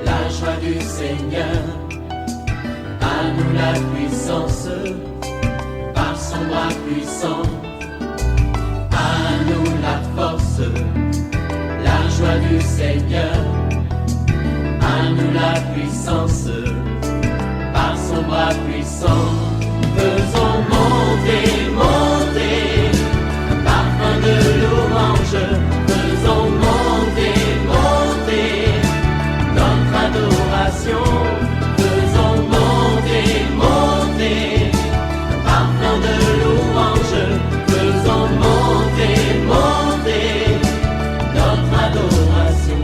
la joie du Seigneur. À nous la puissance, par son bras puissant. À nous la force, la joie du Seigneur. À nous la puissance, par son bras puissant. Faisons monter, monter, un parfum de louange. Faisons monter, monter, notre adoration. Faisons monter, monter, un parfum de louange. Faisons monter, monter, notre adoration.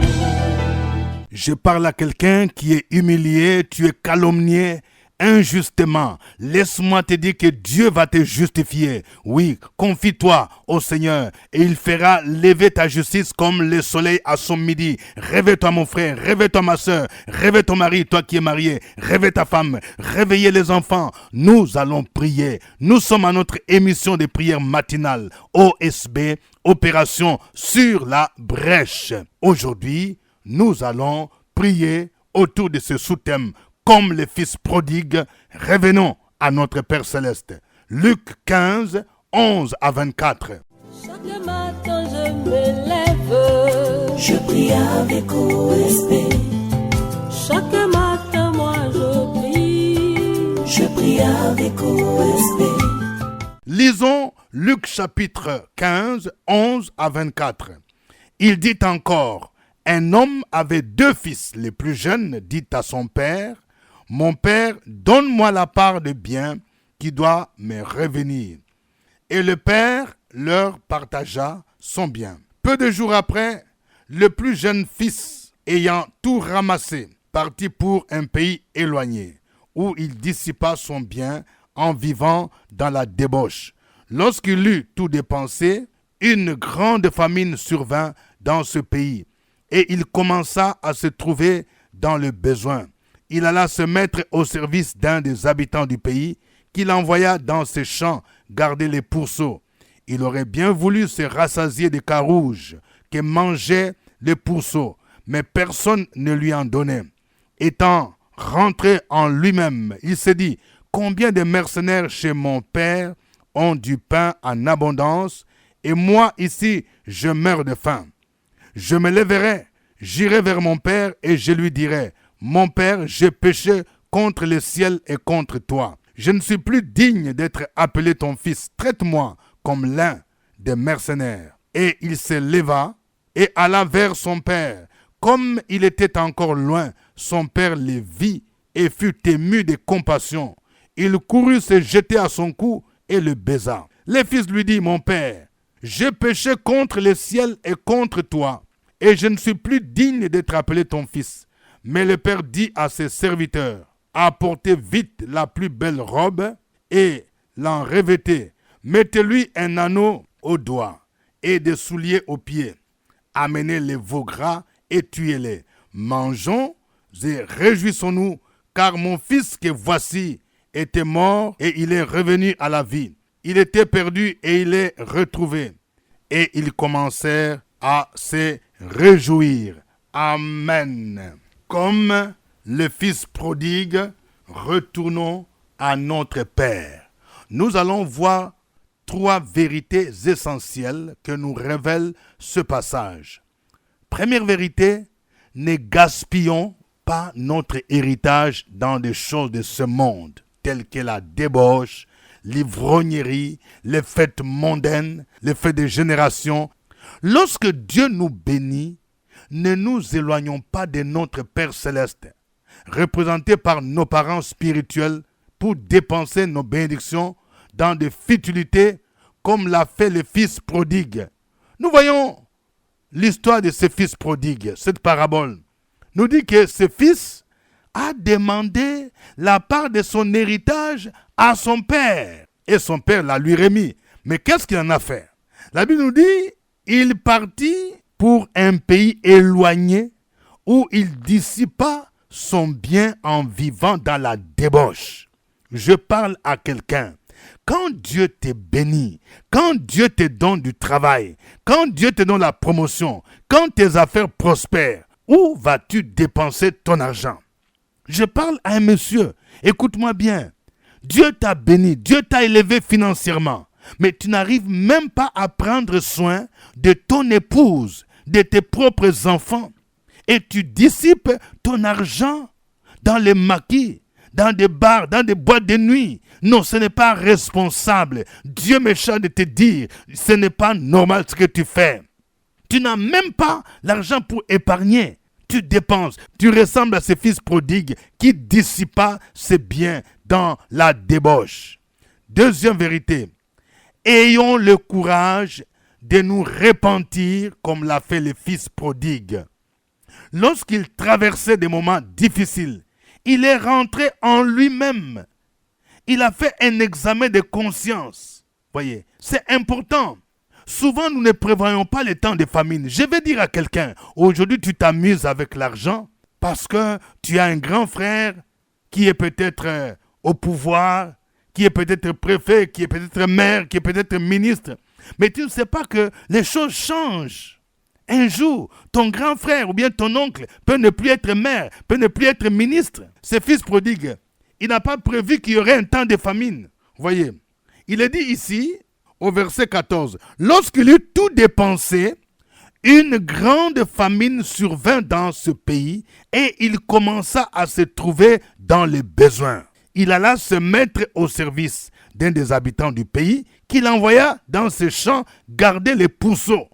Je parle à quelqu'un qui est humilié, tu es calomnié injustement. Laisse-moi te dire que Dieu va te justifier. Oui, confie-toi au Seigneur et il fera lever ta justice comme le soleil à son midi. Réveille-toi mon frère, réveille-toi ma soeur, réveille ton mari, toi qui es marié, réveille ta femme, réveillez les enfants. Nous allons prier. Nous sommes à notre émission de prière matinale, OSB, Opération sur la brèche. Aujourd'hui, nous allons prier autour de ce sous-thème. Comme le fils prodigue, revenons à notre Père Céleste. Luc 15, 11 à 24. Chaque matin je me lève, je prie avec OSB. Chaque matin moi je prie avec OSB. Lisons Luc chapitre 15, 11 à 24. Il dit encore, un homme avait 2 fils. Le plus jeune dit à son père, mon père, donne-moi la part de bien qui doit me revenir. Et le père leur partagea son bien. Peu de jours après, le plus jeune fils, ayant tout ramassé, partit pour un pays éloigné, où il dissipa son bien en vivant dans la débauche. Lorsqu'il eut tout dépensé, une grande famine survint dans ce pays, et il commença à se trouver dans le besoin. Il alla se mettre au service d'un des habitants du pays, qu'il envoya dans ses champs garder les pourceaux. Il aurait bien voulu se rassasier des carouges que mangeaient les pourceaux, mais personne ne lui en donnait. Étant rentré en lui-même, il se dit, combien de mercenaires chez mon père ont du pain en abondance, et moi ici je meurs de faim. Je me lèverai, j'irai vers mon père et je lui dirai, mon père, j'ai péché contre le ciel et contre toi. Je ne suis plus digne d'être appelé ton fils. Traite-moi comme l'un des mercenaires. Et il se leva et alla vers son père. Comme il était encore loin, son père le vit et fut ému de compassion. Il courut se jeter à son cou et le baisa. Le fils lui dit, mon père, j'ai péché contre le ciel et contre toi, et je ne suis plus digne d'être appelé ton fils. Mais le père dit à ses serviteurs, apportez vite la plus belle robe et l'en revêtez. Mettez-lui un anneau au doigt et des souliers aux pieds. Amenez les veaux gras et tuez-les. Mangeons et réjouissons-nous, car mon fils que voici était mort et il est revenu à la vie. Il était perdu et il est retrouvé. Et ils commencèrent à se réjouir. Amen. Comme le fils prodigue, retournons à notre Père. Nous allons voir 3 vérités essentielles que nous révèle ce passage. Première vérité, ne gaspillons pas notre héritage dans des choses de ce monde, telles que la débauche, l'ivrognerie, les fêtes mondaines, les fêtes de génération. Lorsque Dieu nous bénit, ne nous éloignons pas de notre Père Céleste, représenté par nos parents spirituels, pour dépenser nos bénédictions dans des futilités comme l'a fait le fils prodigue. Nous voyons l'histoire de ce fils prodigue, cette parabole nous dit que ce fils a demandé la part de son héritage à son père. Et son père la lui remis. Mais qu'est-ce qu'il en a fait? La Bible nous dit, il partit pour un pays éloigné où il dissipa son bien en vivant dans la débauche. Je parle à quelqu'un. Quand Dieu te bénit, quand Dieu te donne du travail, quand Dieu te donne la promotion, quand tes affaires prospèrent, Où vas-tu dépenser ton argent? Je parle à un monsieur. Écoute-moi bien. Dieu t'a béni, Dieu t'a élevé financièrement. Mais tu n'arrives même pas à prendre soin de ton épouse, de tes propres enfants. Et tu dissipes ton argent dans les maquis, dans des bars, dans des boîtes de nuit. Non, ce n'est pas responsable. Dieu me charge de te dire, ce n'est pas normal ce que tu fais. Tu n'as même pas l'argent pour épargner. Tu dépenses. Tu ressembles à ce fils prodigue qui dissipa ses biens dans la débauche. Deuxième vérité. Ayons le courage de nous repentir comme l'a fait le fils prodigue. Lorsqu'il traversait des moments difficiles, il est rentré en lui-même. Il a fait un examen de conscience. Voyez, c'est important. Souvent, nous ne prévoyons pas les temps de famine. Je vais dire à quelqu'un, aujourd'hui tu t'amuses avec l'argent parce que tu as un grand frère qui est peut-être au pouvoir, qui est peut-être préfet, qui est peut-être maire, qui est peut-être ministre. Mais tu ne sais pas que les choses changent. Un jour, ton grand frère ou bien ton oncle peut ne plus être maire, peut ne plus être ministre. Ce fils prodigue, il n'a pas prévu qu'il y aurait un temps de famine. Voyez, il est dit ici, au verset 14, « Lorsqu'il eut tout dépensé, une grande famine survint dans ce pays et il commença à se trouver dans les besoins. Il alla se mettre au service d'un des habitants du pays qu'il envoya dans ses champs garder les pourceaux.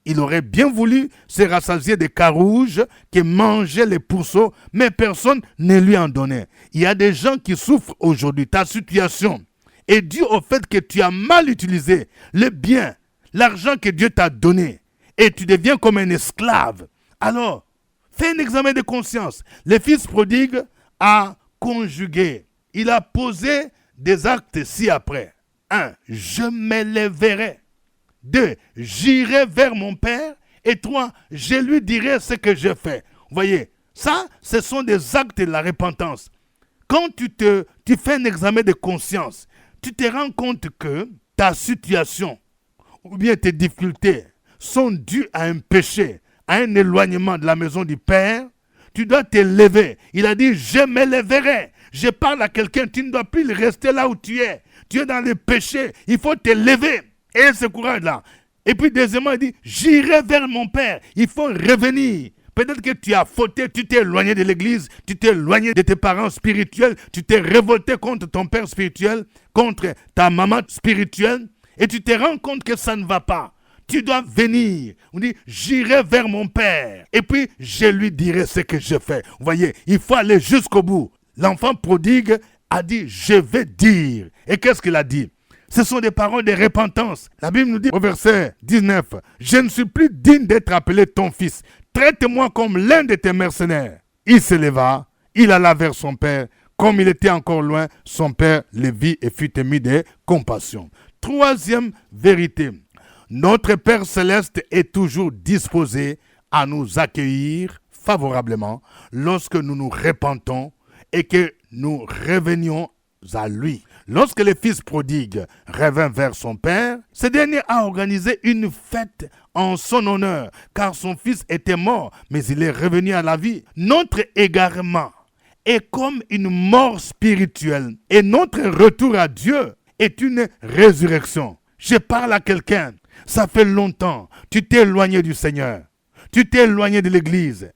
Il aurait bien voulu se rassasier des carouges qui mangeaient les pourceaux, mais personne ne lui en donnait. Il y a des gens qui souffrent aujourd'hui. Ta situation est due au fait que tu as mal utilisé le bien, l'argent que Dieu t'a donné, et tu deviens comme un esclave. Alors, fais un examen de conscience. Le fils prodigue a conjugué. Il a posé des actes ci-après. 1. Je m'élèverai. 2. J'irai vers mon père. Et 3. Je lui dirai ce que j'ai fait. Vous voyez, ça, ce sont des actes de la repentance. Quand tu fais un examen de conscience, tu te rends compte que ta situation ou bien tes difficultés sont dues à un péché, à un éloignement de la maison du Père. Tu dois te lever. Il a dit, je m'élèverai. Je parle à quelqu'un, tu ne dois plus rester là où tu es. Tu es dans le péché, il faut te lever. Et ce courage-là. Et puis deuxièmement, il dit, j'irai vers mon Père. Il faut revenir. Peut-être que tu as fauté, tu t'es éloigné de l'église, tu t'es éloigné de tes parents spirituels, tu t'es révolté contre ton père spirituel, contre ta maman spirituelle, et tu te rends compte que ça ne va pas. Tu dois venir. On dit, j'irai vers mon père, et puis je lui dirai ce que je fais. Vous voyez, il faut aller jusqu'au bout. L'enfant prodigue a dit, je vais dire. Et qu'est-ce qu'il a dit? Ce sont des paroles de repentance. La Bible nous dit au verset 19, « Je ne suis plus digne d'être appelé ton fils. Traite-moi comme l'un de tes mercenaires. » Il se leva, il alla vers son père. Comme il était encore loin, son père le vit et fut ému de compassion. Troisième vérité, notre Père Céleste est toujours disposé à nous accueillir favorablement lorsque nous nous repentons et que nous revenions à lui. Lorsque le fils prodigue revint vers son père, ce dernier a organisé une fête en son honneur, car son fils était mort, mais il est revenu à la vie. Notre égarement est comme une mort spirituelle, et notre retour à Dieu est une résurrection. Je parle à quelqu'un, ça fait longtemps, tu t'es éloigné du Seigneur, tu t'es éloigné de l'église.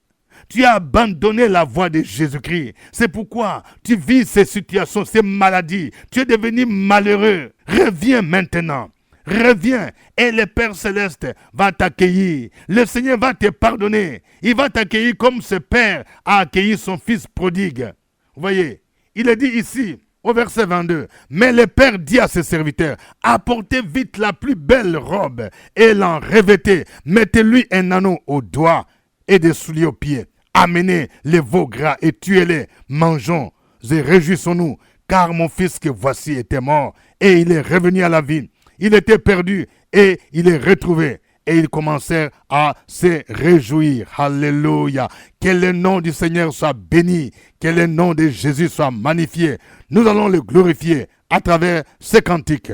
Tu as abandonné la voie de Jésus-Christ. C'est pourquoi tu vis ces situations, ces maladies. Tu es devenu malheureux. Reviens maintenant. Reviens et le Père Céleste va t'accueillir. Le Seigneur va te pardonner. Il va t'accueillir comme ce Père a accueilli son fils prodigue. Vous voyez, il est dit ici, au verset 22, « Mais le Père dit à ses serviteurs, apportez vite la plus belle robe et l'en revêtez. Mettez-lui un anneau au doigt et des souliers aux pieds. Amenez les veaux gras et tuez-les. Mangeons et réjouissons-nous, car mon fils que voici était mort et il est revenu à la vie. Il était perdu et il est retrouvé. Et ils commencèrent à se réjouir. Alléluia. Que le nom du Seigneur soit béni. Que le nom de Jésus soit magnifié. Nous allons le glorifier à travers ces cantiques.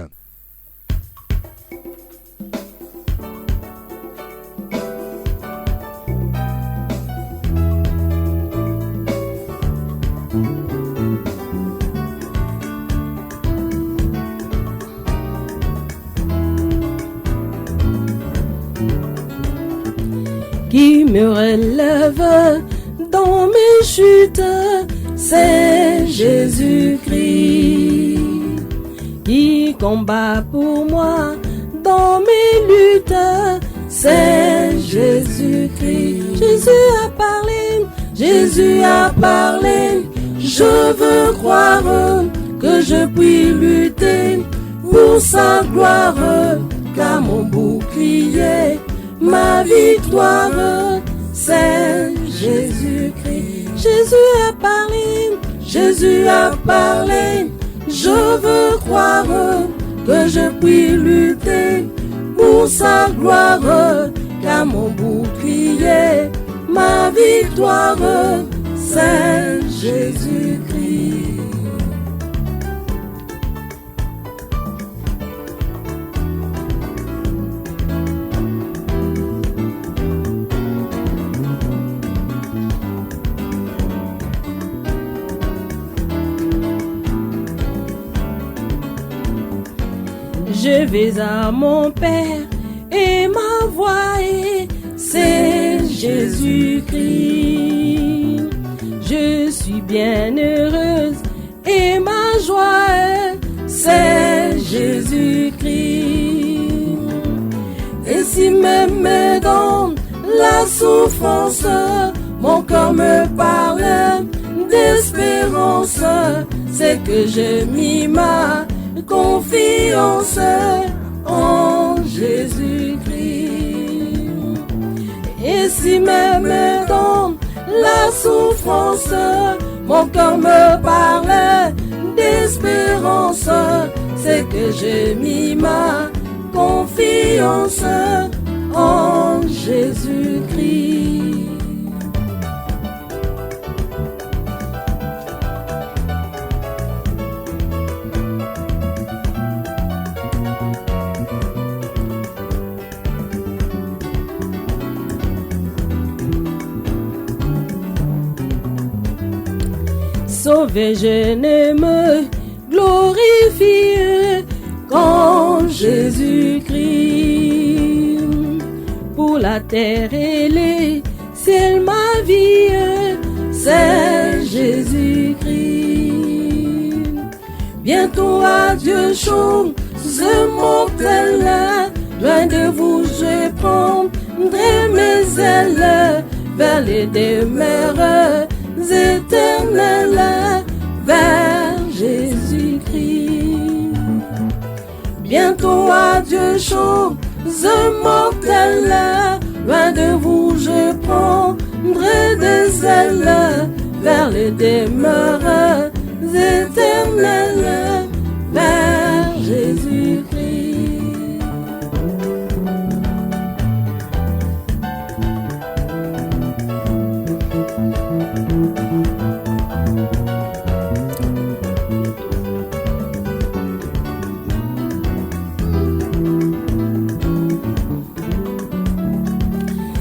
qui me relève dans mes chutes, c'est Jésus-Christ. Qui combat pour moi dans mes luttes, c'est Jésus-Christ. Jésus a parlé, Jésus a parlé. Je veux croire que je puis lutter pour sa gloire, car mon bouclier, ma victoire, c'est Jésus-Christ. Jésus a parlé, Jésus a parlé. Je veux croire que je puis lutter pour sa gloire, car mon bouclier, ma victoire, c'est Jésus-Christ. Je vais à mon Père et ma voix est, c'est Jésus-Christ. Je suis bien heureuse et ma joie est, c'est Jésus-Christ. Et si même dans la souffrance, mon cœur me parle d'espérance, c'est que j'ai mis ma confiance en Jésus-Christ. Et si même dans la souffrance, mon cœur me parle d'espérance, c'est que j'ai mis ma confiance en Jésus-Christ. Sauvé, je ne me glorifie qu'en Jésus-Christ. Pour la terre et les cieux, ma vie, c'est Jésus-Christ. Bientôt adieu, chose mortelle, loin de vous je prendrai mes ailes vers les demeures éternelle, vers Jésus-Christ. Bientôt adieu, chose mortelle, loin de vous je prendrai des ailes vers les demeures éternelles, vers Jésus-Christ.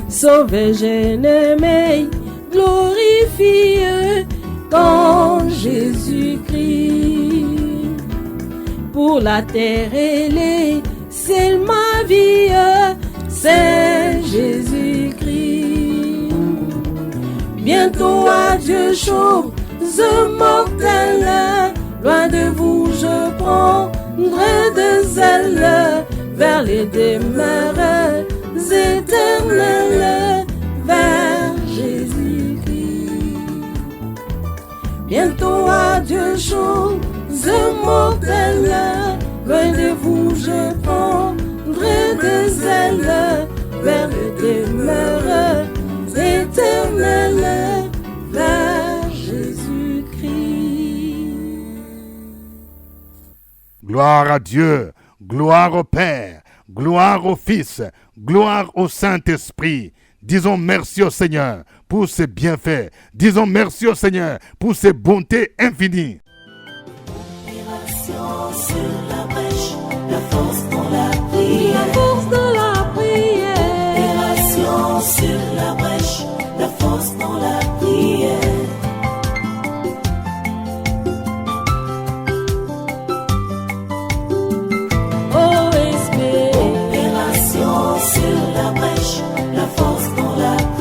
Sauvé, je ne me glorifie qu'en Jésus-Christ. Pour la terre et les cieux, ma vie, c'est Jésus-Christ. Bientôt adieu, chose mortelle, loin de vous je prendrai des ailes vers les demeures éternelles, vers Jésus-Christ. Bientôt adieu, chose mortelle, loin de vous je prendrai des ailes vers les demeures éternelles, vers Jésus-Christ. Gloire à Dieu, gloire au Père, gloire au Fils, gloire au Saint-Esprit. Disons merci au Seigneur pour ses bienfaits. Disons merci au Seigneur pour ses bontés infinies. Opération sur la brèche, la force dans la prière. La force de la prière. Opération sur la brèche, la force dans la prière. OSB. Opération sur la brèche, la force dans la prière.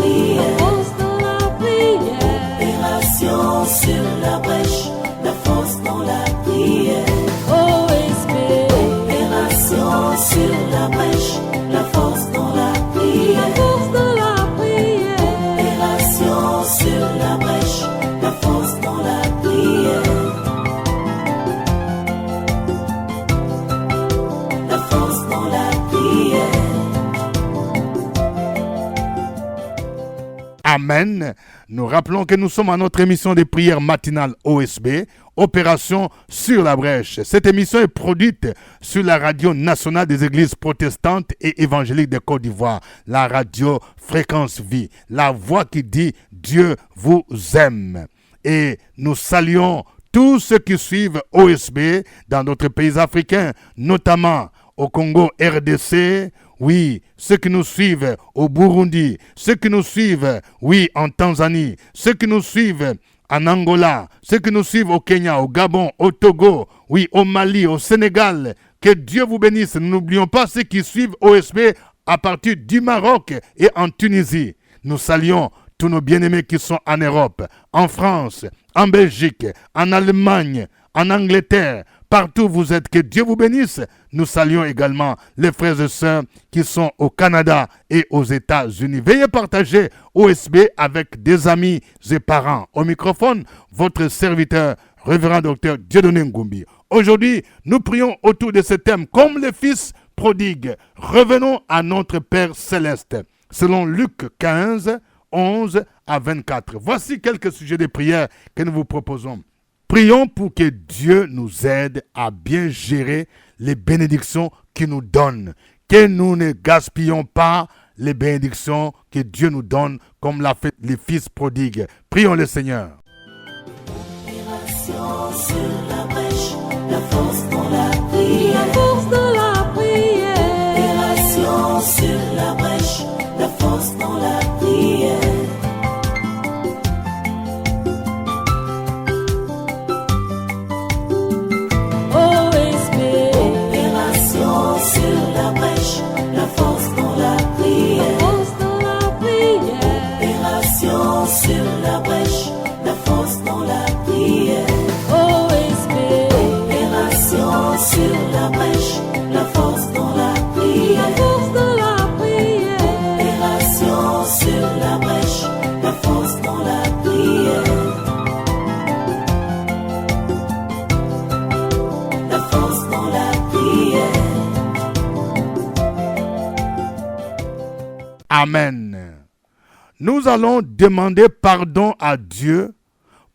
Amen. Nous rappelons que nous sommes à notre émission de prière matinale OSB, Opération sur la brèche. Cette émission est produite sur la radio nationale des églises protestantes et évangéliques de Côte d'Ivoire, la radio Fréquence Vie, la voix qui dit Dieu vous aime. Et nous saluons tous ceux qui suivent OSB dans d'autres pays africains, notamment au Congo RDC, oui, ceux qui nous suivent au Burundi, ceux qui nous suivent, oui, en Tanzanie, ceux qui nous suivent en Angola, ceux qui nous suivent au Kenya, au Gabon, au Togo, oui, au Mali, au Sénégal. Que Dieu vous bénisse. N'oublions pas ceux qui suivent OSB à partir du Maroc et en Tunisie. Nous saluons tous nos bien-aimés qui sont en Europe, en France, en Belgique, en Allemagne, en Angleterre, partout où vous êtes, que Dieu vous bénisse. Nous saluons également les frères et sœurs qui sont au Canada et aux États-Unis. Veuillez partager OSB avec des amis et parents. Au microphone, votre serviteur, révérend docteur Dieudonné Ngumbi. Aujourd'hui, nous prions autour de ce thème comme le Fils prodigue. Revenons à notre Père céleste. Selon Luc 15, 11 à 24. Voici quelques sujets de prière que nous vous proposons. Prions pour que Dieu nous aide à bien gérer les bénédictions qu'il nous donne. Que nous ne gaspillons pas les bénédictions que Dieu nous donne comme l'a fait les fils prodigues. Prions le Seigneur. Opération sur la brèche, la force dans la prière. La force dans la prière. Opération sur la brèche, la force dans la prière. Opération sur la brèche, la force dans la prière. Opération sur la brèche, la force dans la prière. Opération sur la brèche, la force dans la prière. Opération sur la brèche, la force dans la prière. La force dans la prière. Amen. Nous allons demander pardon à Dieu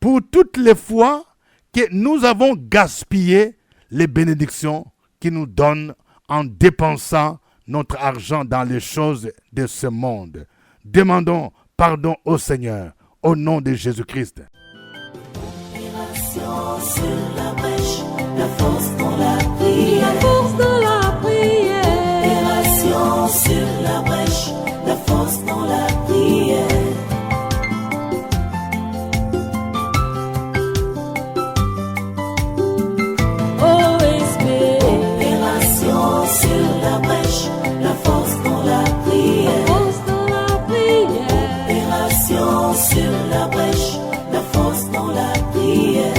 pour toutes les fois que nous avons gaspillé les bénédictions qu'il nous donne en dépensant notre argent dans les choses de ce monde. Demandons pardon au Seigneur, au nom de Jésus-Christ. Opération sur la brèche, la force dans la prière. Opération sur la brèche, la force dans la prière. Opération sur la brèche, la force dans la prière. Opération sur la brèche, la force dans la prière.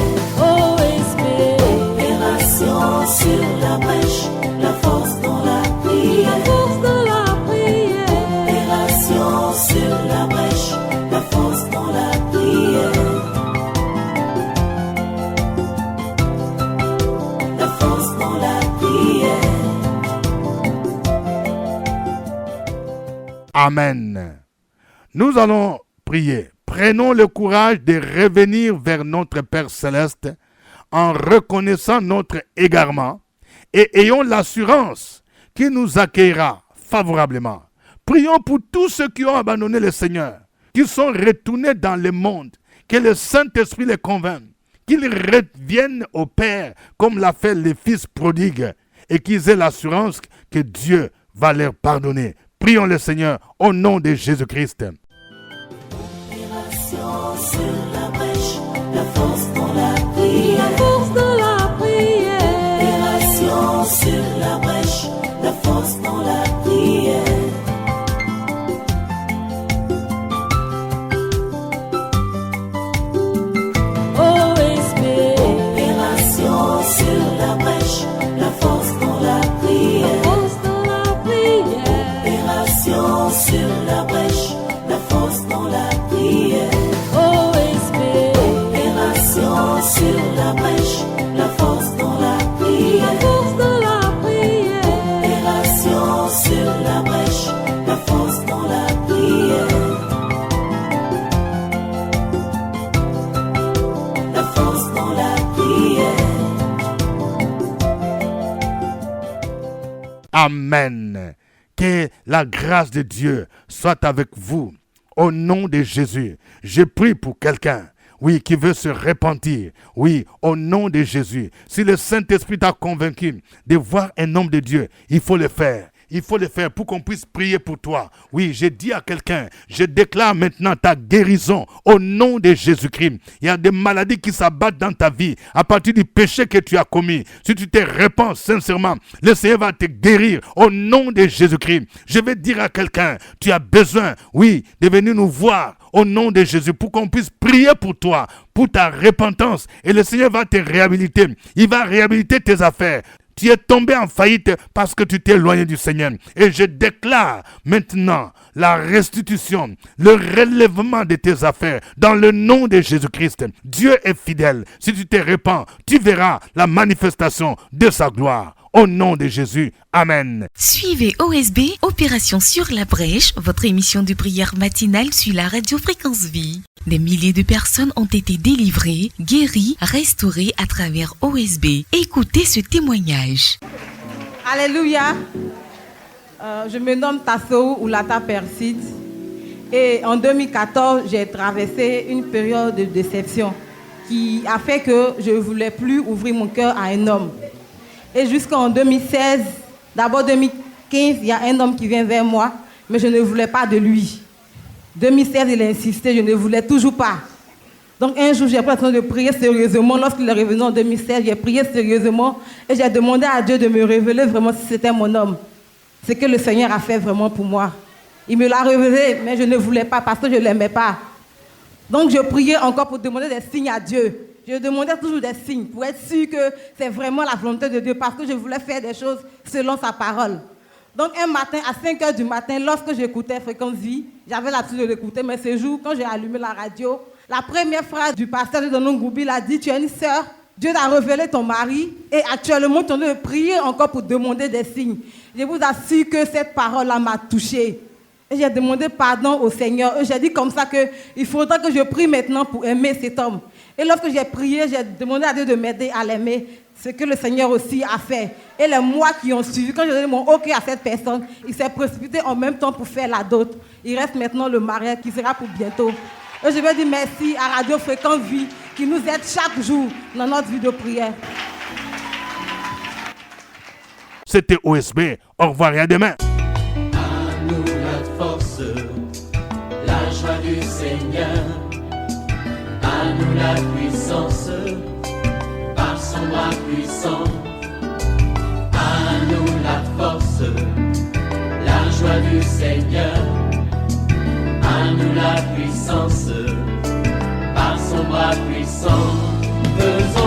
Opération sur la brèche, la force dans la prière. Opération sur la brèche, la force dans la prière. La force dans la prière. Amen. Nous allons prier. Prenons le courage de revenir vers notre Père céleste en reconnaissant notre égarement et ayons l'assurance qu'il nous accueillera favorablement. Prions pour tous ceux qui ont abandonné le Seigneur, qui sont retournés dans le monde, que le Saint-Esprit les convainc, qu'ils reviennent au Père comme l'a fait les fils prodigues et qu'ils aient l'assurance que Dieu va leur pardonner. Prions le Seigneur au nom de Jésus-Christ. Opération sur la brèche, la force dans la prière. Opération sur la brèche, la force dans la prière. Opération sur la brèche, la force dans la prière. Opération sur la brèche, la force dans la prière. Amen. Que la grâce de Dieu soit avec vous. Au nom de Jésus, je prie pour quelqu'un, oui, qui veut se repentir. Oui, au nom de Jésus. Si le Saint-Esprit t'a convaincu de voir un homme de Dieu, il faut le faire. Il faut le faire pour qu'on puisse prier pour toi. Oui, j'ai dit à quelqu'un, je déclare maintenant ta guérison au nom de Jésus-Christ. Il y a des maladies qui s'abattent dans ta vie à partir du péché que tu as commis. Si tu te repens sincèrement, le Seigneur va te guérir au nom de Jésus-Christ. Je vais dire à quelqu'un, tu as besoin, oui, de venir nous voir au nom de Jésus pour qu'on puisse prier pour toi, pour ta repentance. Et le Seigneur va te réhabiliter. Il va réhabiliter tes affaires. Tu es tombé en faillite parce que tu t'es éloigné du Seigneur. Et je déclare maintenant la restitution, le relèvement de tes affaires dans le nom de Jésus-Christ. Dieu est fidèle. Si tu te repens, tu verras la manifestation de sa gloire. Au nom de Jésus, Amen. Suivez OSB, Opération sur la brèche, votre émission de prière matinale sur la radio Fréquence Vie. Des milliers de personnes ont été délivrées, guéries, restaurées à travers OSB. Écoutez ce témoignage. Alléluia. Je me nomme Tasso Oulata Perside. Et en 2014, j'ai traversé une période de déception qui a fait que je ne voulais plus ouvrir mon cœur à un homme. Et jusqu'en 2016, d'abord 2015, il y a un homme qui vient vers moi, mais je ne voulais pas de lui. 2016, il a insisté, je ne voulais toujours pas. Donc un jour, j'ai pris le temps de prier sérieusement. Lorsqu'il est revenu en 2016, j'ai prié sérieusement et j'ai demandé à Dieu de me révéler vraiment si c'était mon homme. Ce que le Seigneur a fait vraiment pour moi. Il me l'a révélé, mais je ne voulais pas parce que je ne l'aimais pas. Donc je priais encore pour demander des signes à Dieu. Je demandais toujours des signes pour être sûr que c'est vraiment la volonté de Dieu parce que je voulais faire des choses selon sa parole. Donc un matin, à 5h du matin, lorsque j'écoutais Fréquence Vie, j'avais l'habitude de l'écouter, mais ce jour, quand j'ai allumé la radio, la première phrase du pasteur de Donon Goubi, il a dit « Tu es une sœur, Dieu t'a révélé ton mari et actuellement, tu es en train de prier encore pour demander des signes. » Je vous assure que cette parole-là m'a touchée. Et j'ai demandé pardon au Seigneur. Et j'ai dit comme ça qu'il faudra que je prie maintenant pour aimer cet homme. Et lorsque j'ai prié, j'ai demandé à Dieu de m'aider à l'aimer. Ce que le Seigneur aussi a fait. Et les mois qui ont suivi, quand j'ai donné mon OK à cette personne, il s'est précipité en même temps pour faire la dot. Il reste maintenant le mariage qui sera pour bientôt. Et je veux dire merci à Radio Fréquence Vie qui nous aide chaque jour dans notre vie de prière. C'était OSB. Au revoir et à demain. À nous la force, la joie du Seigneur. À nous la puissance, par son bras puissant. À nous la force, la joie du Seigneur. À nous la puissance, par son bras puissant. Faisons